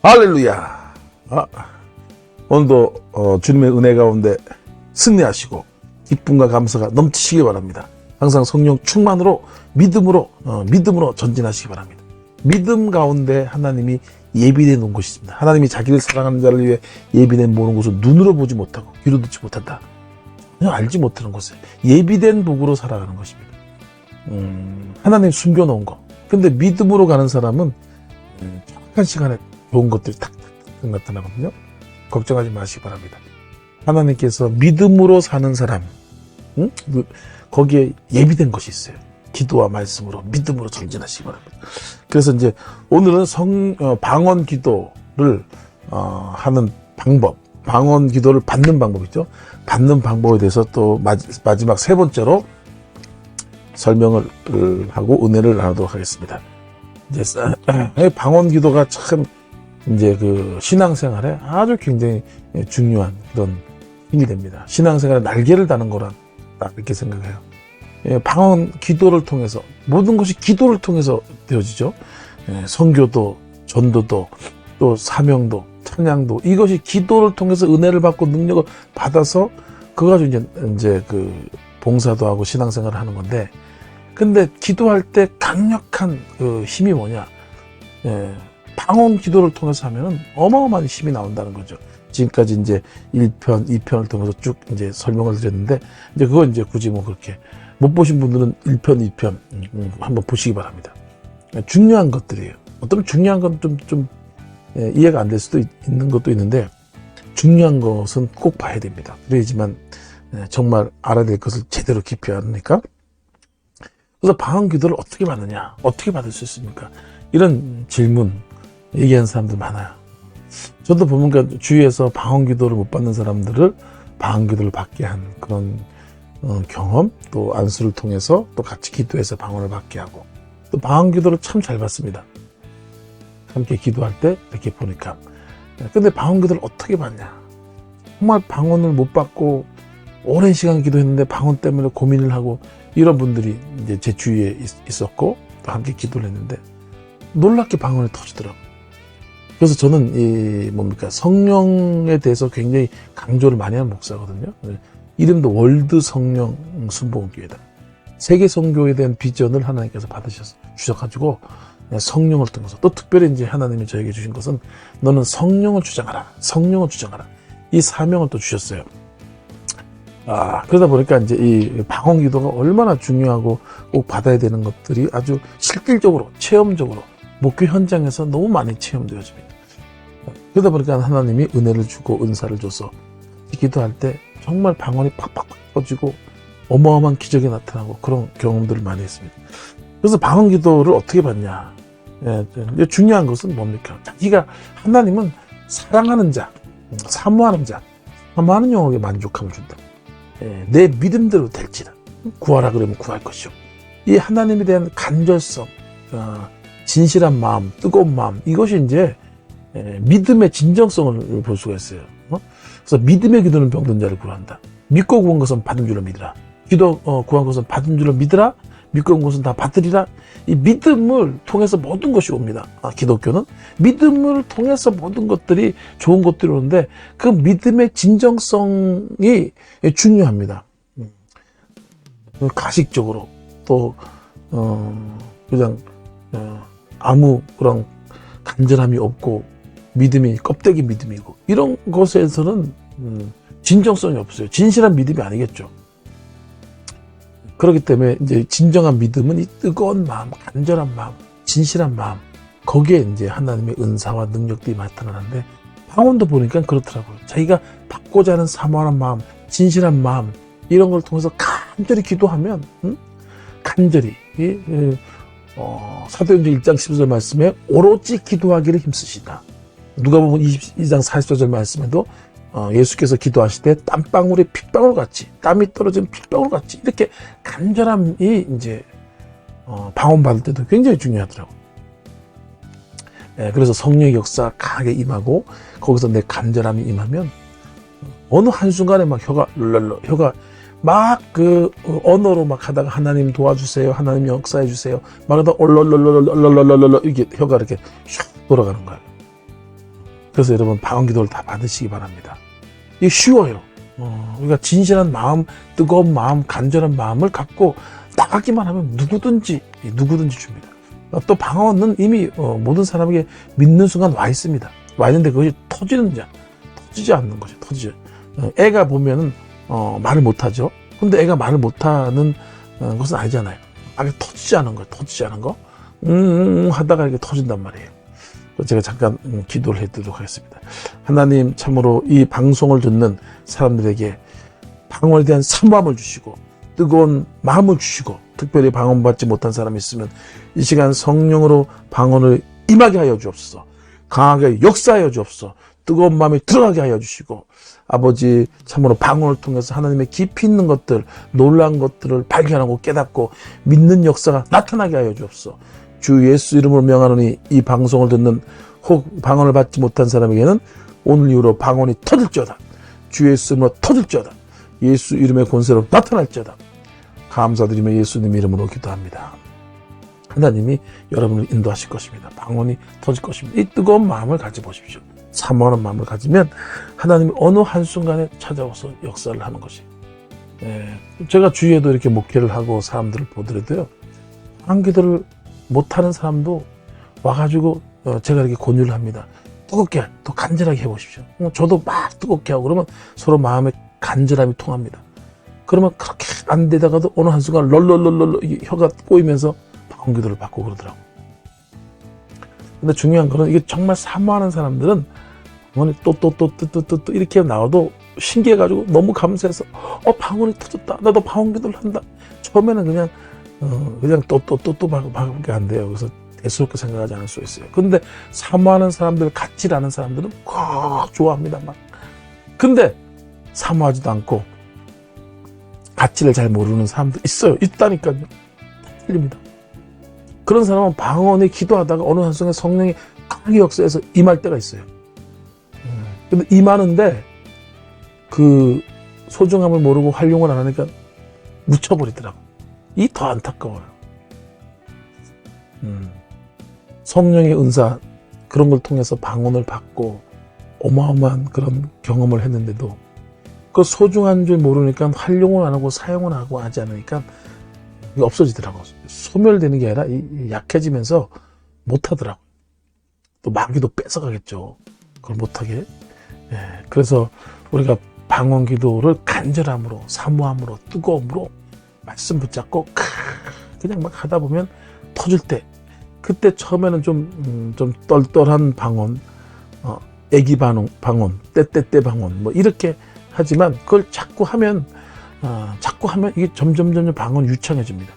할렐루야. 오늘도 주님의 은혜 가운데 승리하시고 기쁨과 감사가 넘치시기 바랍니다. 항상 성령 충만으로 믿음으로 전진하시기 바랍니다. 믿음 가운데 하나님이 예비해 놓은 곳이 있습니다. 하나님이 자기를 사랑하는 자를 위해 예비해 놓은 곳을 눈으로 보지 못하고 귀로 듣지 못한다. 전혀 알지 못하는 곳에 예비된 복으로 살아가는 것입니다. 하나님 숨겨놓은 것. 근데 믿음으로 가는 사람은 정확한 시간에 좋은 것들이 탁탁탁 나타나거든요. 걱정하지 마시기 바랍니다. 하나님께서 믿음으로 사는 사람, 거기에 예비된 것이 있어요. 기도와 말씀으로 믿음으로 전진하시기 바랍니다. 그래서 이제 오늘은 방언 기도를 하는 방법, 방언 기도를 받는 방법이죠. 받는 방법에 대해서 또 마지막 세 번째로 설명을 하고 은혜를 나누도록 하겠습니다. 이제 방언 기도가 참 이제 그 신앙생활에 아주 굉장히 중요한 그런 힘이 됩니다. 신앙생활에 날개를 다는 거라 딱 이렇게 생각해요. 방언 기도를 통해서 모든 것이 기도를 통해서 되어지죠. 선교도, 전도도, 또 사명도, 찬양도 이것이 기도를 통해서 은혜를 받고 능력을 받아서 그거 가지고 이제 그 봉사도 하고 신앙생활을 하는 건데, 근데 기도할 때 강력한 그 힘이 뭐냐? 방언 기도를 통해서 하면은 어마어마한 힘이 나온다는 거죠. 지금까지 이제 1편, 2편을 통해서 쭉 이제 설명을 드렸는데, 이제 그거 이제 굳이 뭐 그렇게 못 보신 분들은 1편, 2편 한번 보시기 바랍니다. 중요한 것들이에요. 어떤 중요한 건 좀 이해가 안 될 수도 있는 것도 있는데, 중요한 것은 꼭 봐야 됩니다. 그래야지만 정말 알아야 될 것을 제대로 깊이 알으니까. 그래서 방언 기도를 어떻게 받느냐? 어떻게 받을 수 있습니까? 이런 질문 얘기하는 사람들 많아요. 저도 보면 주위에서 방언 기도를 못 받는 사람들을 방언 기도를 받게 한 그런 경험, 또 안수를 통해서 또 같이 기도해서 방언을 받게 하고, 또 방언 기도를 참 잘 받습니다. 함께 기도할 때 이렇게 보니까. 근데 방언 기도를 어떻게 받냐? 정말 방언을 못 받고 오랜 시간 기도했는데 방언 때문에 고민을 하고 이런 분들이 이제 제 주위에 있었고, 또 함께 기도를 했는데 놀랍게 방언이 터지더라고요. 그래서 저는 성령에 대해서 굉장히 강조를 많이 하는 목사거든요. 이름도 월드 성령 순복음교회다. 세계 선교에 대한 비전을 하나님께서 주셔가지고 성령을 통해서, 또 특별히 이제 하나님이 저에게 주신 것은 너는 성령을 주장하라. 성령을 주장하라. 이 사명을 또 주셨어요. 그러다 보니까 이제 이 방언 기도가 얼마나 중요하고 꼭 받아야 되는 것들이 아주 실질적으로, 체험적으로 목회 현장에서 너무 많이 체험되어집니다. 그러다 보니까 하나님이 은혜를 주고 은사를 줘서 기도할 때 정말 방언이 팍팍 터지고 어마어마한 기적이 나타나고 그런 경험들을 많이 했습니다. 그래서 방언 기도를 어떻게 받냐? 중요한 것은 뭡니까? 자기가, 하나님은 사랑하는 자, 사모하는 자, 사모하는 영혼에게 만족함을 준다. 내 믿음대로 될지라. 구하라 그러면 구할 것이요. 이 하나님에 대한 간절성, 진실한 마음, 뜨거운 마음, 이것이 이제 믿음의 진정성을 볼 수가 있어요. 그래서 믿음의 기도는 병든 자를 구한다. 믿고 구한 것은 받은 줄로 믿으라. 구한 것은 받은 줄로 믿으라. 믿고 구한 것은 다 받으리라. 이 믿음을 통해서 모든 것이 옵니다. 기독교는 믿음을 통해서 모든 것들이, 좋은 것들이 오는데 그 믿음의 진정성이 중요합니다. 가식적으로 또 그냥 아무 그런 간절함이 없고 믿음이 껍데기 믿음이고 이런 것에서는 진정성이 없어요. 진실한 믿음이 아니겠죠. 그렇기 때문에 이제 진정한 믿음은 이 뜨거운 마음, 간절한 마음, 진실한 마음, 거기에 이제 하나님의 은사와 능력들이 나타나는데, 방언도 보니까 그렇더라고요. 자기가 받고자 하는 사모하는 마음, 진실한 마음, 이런 걸 통해서 간절히 기도하면, 간절히 사도행전 1장 10절 말씀에 오로지 기도하기를 힘쓰시다. 누가복음 22장 44절 말씀에도 예수께서 기도하실 때 땀방울이 핏방울같이, 땀이 떨어지는 핏방울같이 이렇게 간절함이 이제 방언 받을 때도 굉장히 중요하더라고요. 그래서 성령의 역사 강하게 임하고 거기서 내 간절함이 임하면 어느 한순간에 막 혀가 막 그 언어로 막 하다가 하나님 도와주세요, 하나님 역사해 주세요 막 하다 얼얼얼얼얼얼얼얼 이게 혀가 이렇게 슉 돌아가는 거예요. 그래서 여러분 방언 기도를 다 받으시기 바랍니다. 이게 쉬워요. 우리가 진실한 마음, 뜨거운 마음, 간절한 마음을 갖고 나가기만 하면 누구든지 줍니다. 또 방언은 이미 모든 사람에게 믿는 순간 와 있습니다. 와 있는데 그것이 터지지 않는 거죠. 애가 보면은 말을 못하죠. 근데 애가 말을 못하는 것은 아니잖아요. 아예 터지지 않은 거. 하다가 이렇게 터진단 말이에요. 제가 잠깐 기도를 해드리도록 하겠습니다. 하나님, 참으로 이 방송을 듣는 사람들에게 방언에 대한 사모함을 주시고 뜨거운 마음을 주시고, 특별히 방언 받지 못한 사람이 있으면 이 시간 성령으로 방언을 임하게 하여 주옵소서. 강하게 역사하여 주옵소서. 뜨거운 마음이 들어가게 하여 주시고, 아버지, 참으로 방언을 통해서 하나님의 깊이 있는 것들, 놀라운 것들을 발견하고 깨닫고 믿는 역사가 나타나게 하여 주옵소서. 주 예수 이름으로 명하노니 이 방송을 듣는 혹 방언을 받지 못한 사람에게는 오늘 이후로 방언이 터질지어다. 주 예수 이름으로 터질지어다. 예수 이름의 권세로 나타날지어다. 감사드리며 예수님 이름으로 기도합니다. 하나님이 여러분을 인도하실 것입니다. 방언이 터질 것입니다. 이 뜨거운 마음을 가져보십시오. 사모하는 마음을 가지면 하나님이 어느 한순간에 찾아와서 역사를 하는 것이. 제가 주위에도 이렇게 목회를 하고 사람들을 보더라도요, 방언기도를 못하는 사람도 와가지고 제가 이렇게 권유를 합니다. 뜨겁게, 더 간절하게 해보십시오. 저도 막 뜨겁게 하고 그러면 서로 마음에 간절함이 통합니다. 그러면 그렇게 안 되다가도 어느 한순간 럴럴럴럴 혀가 꼬이면서 방언기도를 받고 그러더라고. 근데 중요한 거는 이게 정말 사모하는 사람들은 방언이 또 이렇게 나와도 신기해가지고 너무 감사해서 방언이 터졌다. 나도 방언기도를 한다. 처음에는 그냥 또 밖에 안 돼요. 그래서 대수롭게 생각하지 않을 수 있어요. 근데 사모하는 사람들, 같지를 않은 사람들은 꽉 좋아합니다. 막. 근데 사모하지도 않고 가치를 잘 모르는 사람도 있어요. 있다니까요. 틀립니다. 그런 사람은 방언에 기도하다가 어느 한순간에 성령이 강하게 역사해서 임할 때가 있어요. 근데 임하는데 그 소중함을 모르고 활용을 안 하니까 묻혀버리더라고. 이 더 안타까워요. 성령의 은사, 그런 걸 통해서 방언을 받고 어마어마한 그런 경험을 했는데도 그 소중한 줄 모르니까 활용을 안 하고 사용을 하고 하지 않으니까 이게 없어지더라고. 소멸되는 게 아니라 약해지면서 못하더라고. 또 마귀도 뺏어가겠죠. 그걸 못하게. 그래서 우리가 방언 기도를 간절함으로, 사모함으로, 뜨거움으로 말씀 붙잡고 그냥 막 하다 보면 터질 때, 그때 처음에는 좀 떨떨한 방언, 애기 방언, 떼떼떼 방언, 뭐 이렇게 하지만 그걸 자꾸 하면 이게 점점 방언이 유창해집니다.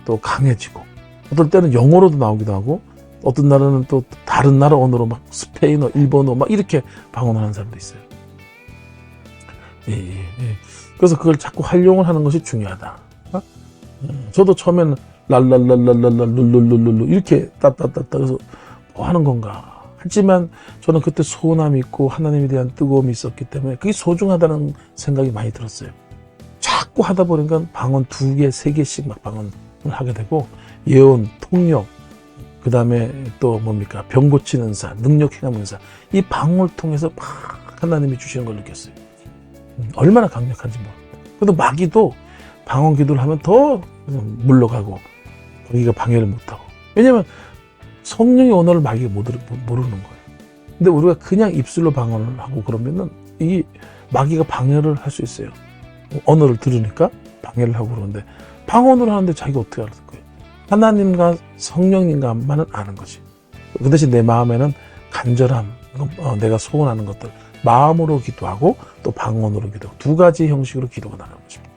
또 강해지고, 어떨 때는 영어로도 나오기도 하고, 어떤 나라는 또 다른 나라 언어로 막 스페인어, 일본어 막 이렇게 방언을 하는 사람도 있어요. 그래서 그걸 자꾸 활용을 하는 것이 중요하다. 저도 처음에는 랄랄랄랄랄랄 룰룰룰룰 이렇게 따따따따 그래서 뭐 하는 건가. 하지만 저는 그때 소원함이 있고 하나님에 대한 뜨거움이 있었기 때문에 그게 소중하다는 생각이 많이 들었어요. 자꾸 하다 보니까 방언 2개, 3개씩 막 방언을 하게 되고, 예언, 통역, 그 다음에 또 뭡니까? 병 고치는 은사, 능력 행함 은사, 이 방언을 통해서 막 하나님이 주시는 걸 느꼈어요. 얼마나 강력한지 모릅니다. 그래도 마귀도 방언 기도를 하면 더 물러가고 거기가 방해를 못하고. 왜냐면 성령의 언어를 마귀가 모르는 거예요. 근데 우리가 그냥 입술로 방언을 하고 그러면은 이 마귀가 방해를 할 수 있어요. 언어를 들으니까 방해를 하고 그러는데, 방언을 하는데 자기가 어떻게 알았을 거예요? 하나님과 성령님과만은 아는 거지. 그 대신 내 마음에는 간절함, 내가 소원하는 것들, 마음으로 기도하고 또 방언으로 기도하고, 2가지 형식으로 기도가 나가는 것입니다.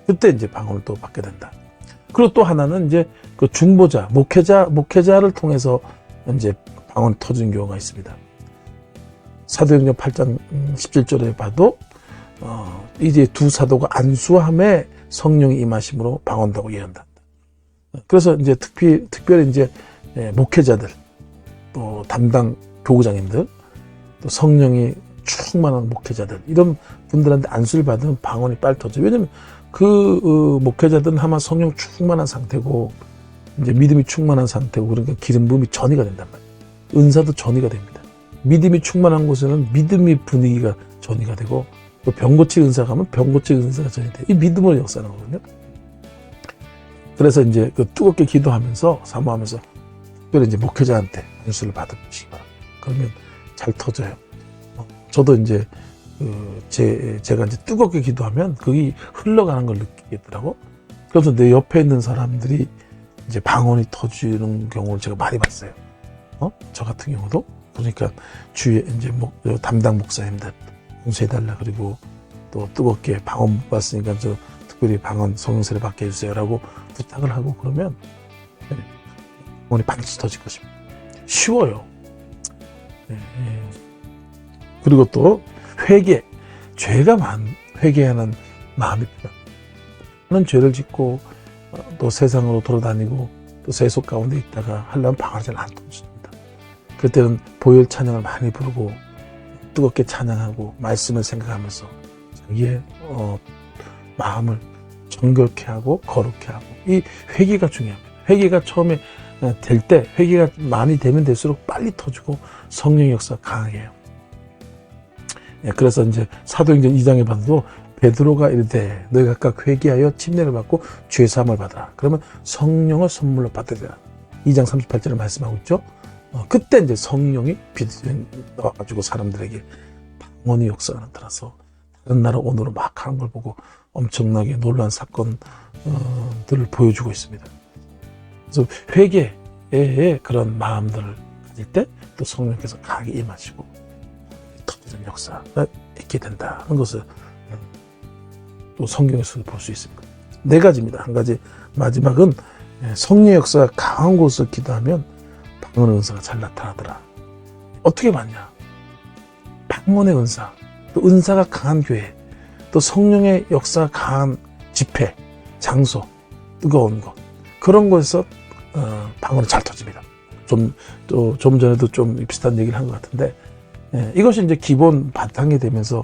그때 이제 방언을 또 받게 된다. 그리고 또 하나는 이제 그 중보자, 목회자를 통해서 이제 방언이 터지는 경우가 있습니다. 사도행전 8장 17절에 봐도 이제 2 사도가 안수함에 성령이 임하심으로 방언하고 예언한다. 그래서 이제 특별히 이제 목회자들, 또 담당 교구장님들, 또 성령이 충만한 목회자들, 이런 분들한테 안수를 받으면 방언이 빨리 터져요. 왜냐면 그 목회자들은 아마 성령 충만한 상태고 이제 믿음이 충만한 상태고, 그러니까 기름 부음이 전이가 된단 말이에요. 은사도 전이가 됩니다. 믿음이 충만한 곳에는 믿음의 분위기가 전이가 되고, 또 병고치 은사 가면 병고치 은사가 전이 돼. 이 믿음으로 역사하는 거거든요. 그래서 이제 그 뜨겁게 기도하면서, 사모하면서, 특별히 이제 목회자한테 안수를 받으시기 바랍니다. 그러면 잘 터져요. 저도 이제, 제가 이제 뜨겁게 기도하면 그게 흘러가는 걸 느끼겠더라고. 그래서 내 옆에 있는 사람들이 이제 방언이 터지는 경우를 제가 많이 봤어요. 저 같은 경우도. 그러니까 주위에 이제 담당 목사님들 공수해달라. 그리고 또 뜨겁게 방언 못 봤으니까 저 특별히 방언 성령세례 받게 해주세요라고 부탁을 하고 그러면 방언이 반드시 터질 것입니다. 쉬워요. 그리고 또 회개, 회개하는 마음이 필요합니다. 하는 죄를 짓고 또 세상으로 돌아다니고 또 세속 가운데 있다가 하려면 방언이 잘 안 터집니다. 그때는 보혈 찬양을 많이 부르고 뜨겁게 찬양하고 말씀을 생각하면서 자기의 마음을 정결케 하고 거룩케 하고, 이 회개가 중요합니다. 회개가 처음에 될 때, 회개가 많이 되면 될수록 빨리 터지고 성령의 역사가 강하게 해요. 그래서 이제 사도행전 2장에 봐도 베드로가 이르되 너희가 각각 회개하여 침례를 받고 죄사함을 받아라. 그러면 성령을 선물로 받으리라. 2장 38절을 말씀하고 있죠. 그때 이제 성령이 나와가지고 사람들에게 방언의 역사가 나타나서 다른 나라 언어로 막 하는 걸 보고 엄청나게 놀라운 사건들을 보여주고 있습니다. 그래서 회개의 그런 마음들을 가질 때 또 성령께서 강하게 임하시고 터지는 역사가 있게 된다는 것을 또 성경에서 볼 수 있습니다. 4가지입니다. 한 가지 마지막은 성령의 역사가 강한 곳에서 기도하면 방언의 은사가 잘 나타나더라. 어떻게 봤냐? 방언의 은사, 또 은사가 강한 교회, 또 성령의 역사가 강한 집회, 장소, 뜨거운 것, 그런 곳에서 방언이 잘 터집니다. 좀 전에도 좀 비슷한 얘기를 한 것 같은데, 이것이 이제 기본 바탕이 되면서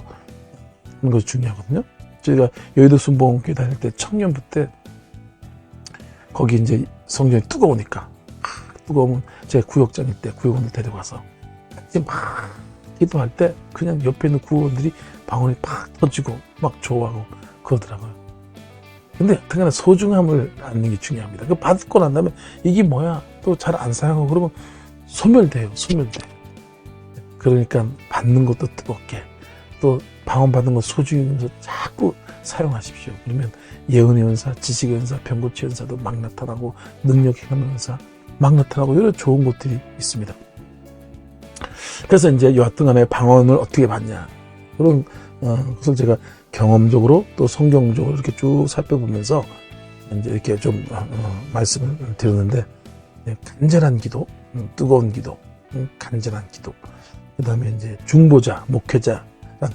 하는 것이 중요하거든요. 저희가 여의도 순복음교회 다닐 때 청년부 때 거기 이제 성전이 뜨거우니까, 뜨거우면 제가 구역장일 때 구역원들 데리고 가서 같이 막 기도할 때 그냥 옆에 있는 구역원들이 방언이 팍 터지고 막 좋아하고 그러더라고요. 근데 어떻게나 소중함을 아는 게 중요합니다. 그 받고 난 다음에 이게 뭐야? 또 잘 안 사용하고 그러면 소멸돼요. 그러니까 받는 것도 뜨겁게, 또 방언 받는 것 소중히 여기면서 자꾸 사용하십시오. 그러면 예언의 은사, 지식의 은사, 병고치 은사도 막 나타나고, 능력 행하는 은사 막 나타나고, 여러 좋은 것들이 있습니다. 그래서 이제 여하튼 간에 방언을 어떻게 받냐, 그런 것을 제가 경험적으로 또 성경적으로 이렇게 쭉 살펴보면서 이제 이렇게 좀 말씀을 드렸는데, 간절한 기도, 뜨거운 기도, 간절한 기도, 그 다음에 이제 중보자, 목회자랑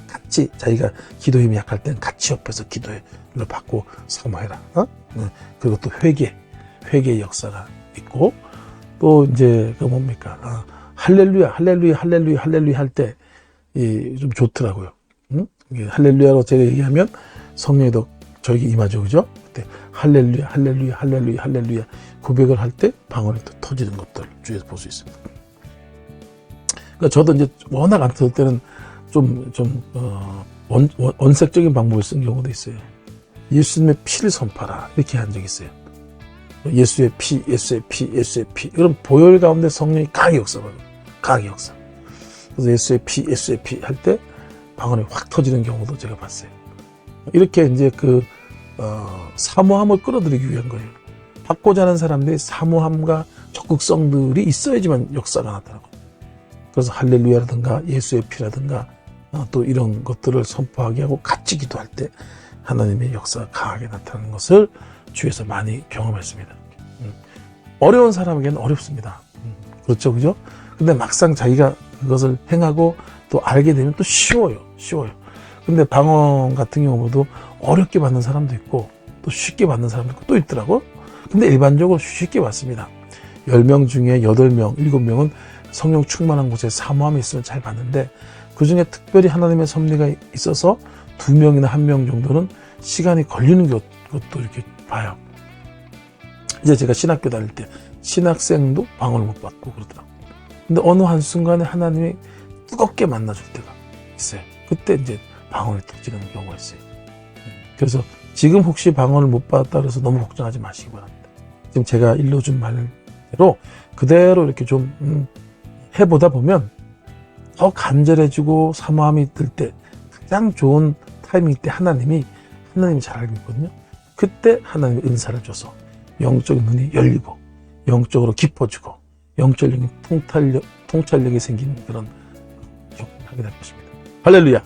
같이, 자기가 기도 힘이 약할 때는 같이 옆에서 기도를 받고 사모해라. 그리고 또 회개의 역사가 있고, 또 이제 그 뭡니까? 할렐루야 할 때 좀 좋더라고요. 할렐루야로 제가 얘기하면 성령이 더 저에게 임하죠, 그죠? 그때 할렐루야 고백을 할 때 방언이 또 터지는 것들 주위에서 볼 수 있습니다. 그러니까 저도 이제 워낙 안 터질 때는 원색적인 방법을 쓴 경우도 있어요. 예수님의 피를 선포하라, 이렇게 한 적이 있어요. 예수의 피. 그럼 보혈 가운데 성령이 강하게 역사. 그래서 예수의 피 할 때 방언이 확 터지는 경우도 제가 봤어요. 이렇게 이제 사모함을 끌어들이기 위한 거예요. 받고자 하는 사람들이 사모함과 적극성들이 있어야지만 역사가 나타나고. 그래서 할렐루야라든가 예수의 피라든가 또 이런 것들을 선포하게 하고 같이 기도할 때 하나님의 역사가 강하게 나타나는 것을 주위에서 많이 경험했습니다. 어려운 사람에게는 어렵습니다. 그렇죠, 그죠? 근데 막상 자기가 그것을 행하고 또 알게 되면 또 쉬워요. 근데 방언 같은 경우도 어렵게 받는 사람도 있고 또 쉽게 받는 사람도 있고 또 있더라고. 근데 일반적으로 쉽게 받습니다. 10명 중에 8명, 7명은 성령 충만한 곳에 사모함이 있으면 잘 받는데, 그 중에 특별히 하나님의 섭리가 있어서 2명이나 1명 정도는 시간이 걸리는 것도 이렇게 봐요. 이제 제가 신학교 다닐 때 신학생도 방언을 못 받고 그러더라고요. 근데 어느 한순간에 하나님이 뜨겁게 만나줄 때가 있어요. 그때 이제 방언이 터지는 경우가 있어요. 그래서 지금 혹시 방언을 못 받았다 그래서 너무 걱정하지 마시기 바랍니다. 지금 제가 일러준 말대로 그대로 이렇게 좀 해보다 보면 더 간절해지고 사모함이 들 때 가장 좋은 타이밍 때 하나님이 잘 알고 있거든요. 그때 하나님의 은사를 줘서 영적인 눈이 열리고 영적으로 깊어지고 영적인 통찰력이 생기는 그런 경험을 하게 될 것입니다. 할렐루야.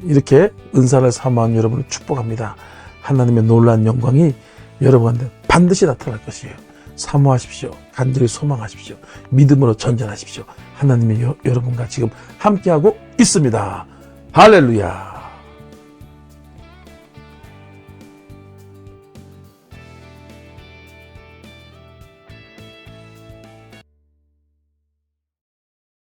이렇게 은사를 사모하는 여러분을 축복합니다. 하나님의 놀라운 영광이 여러분한테 반드시 나타날 것이에요. 사모하십시오. 간절히 소망하십시오. 믿음으로 전진하십시오. 하나님이 여러분과 지금 함께하고 있습니다. 할렐루야.